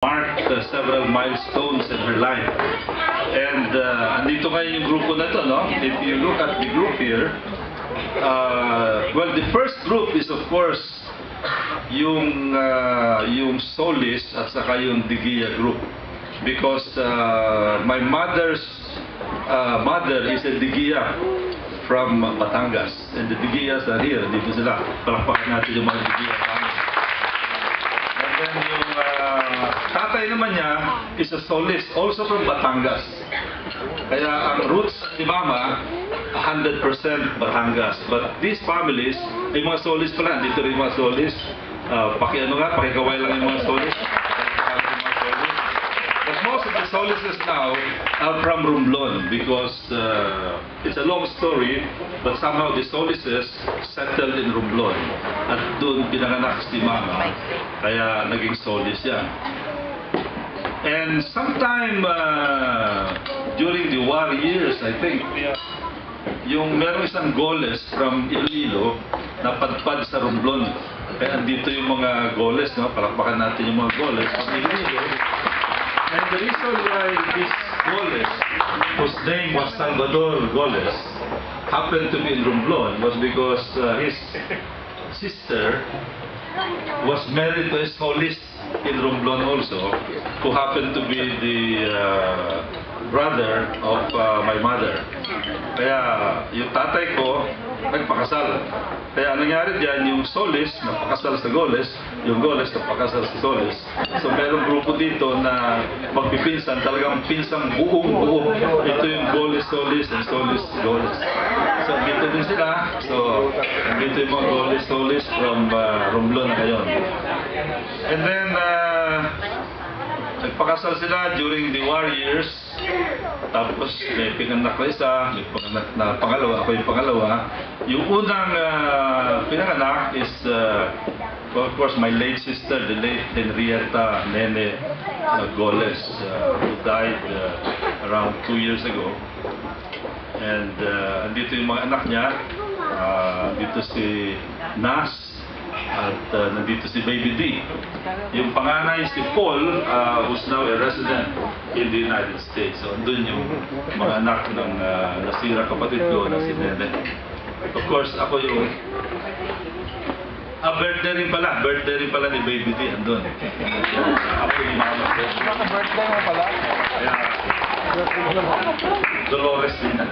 marked several milestones in her life. And andito kayo yung grupo na to, no? If you look at the group here, well, the first group is of course yung Solis at saka yung Digia group. Because my mother's mother is a Digia from Batangas. And the Digias are here. Dito sila. Palakpakan natin yung mga Digia. And then yung tatay naman niya is a Solis, also from Batangas. Kaya ang roots ni Mama, 100% Batangas. But these families, ay mga Solis pala. Dito rin mga Solis. Pakikaway lang yung mga Solis. But most of the Solises now are from Romblon because it's a long story, but somehow the Solises settled in Romblon. At doon pinanganak si Mama, kaya naging Solis yan. And sometime during the war years, I think, yung merong isang Goles from Iloilo na padpad sa Romblon. Kaya andito yung mga Goles, no? Palakpakan natin yung mga Goles from Iloilo. And the reason why this Goles, whose name was Salvador Goles, happened to be in Romblon was because his sister was married to a Solis in Romblon also, who happened to be the brother of my mother. Kaya yung tatay ko nagpakasal. Kaya nangyari diyan, yung Solis napakasal sa Goles, yung Goles napakasal sa Solis. So merong grupo dito na magpipinsan, talagang pinsang buong-buo. Ito yung Goles Solis and Solis Goles. So dito din sila. So dito yung mga Goles Solis from Romblon na ngayon. And then nagpakasal sila during the war years. Tapos may pinganak na isa, may pinganak na pangalawa, ako yung pangalawa. Yung unang pinanganak is, of course, my late sister, the late Henrietta Nene Goles, who died around 2 years ago. And andito yung mga anak niya, dito si Nas, at nandito si Baby D. Yung panganay si Paul, who's now a resident in the United States. So, andun yung mga anak ng nasira kapatid ko na si Nene. Of course, ako yung... birthday rin pala ni Baby D, andun. Ako yung mama ko. Birthday mo pala? Kaya, Dolores din na.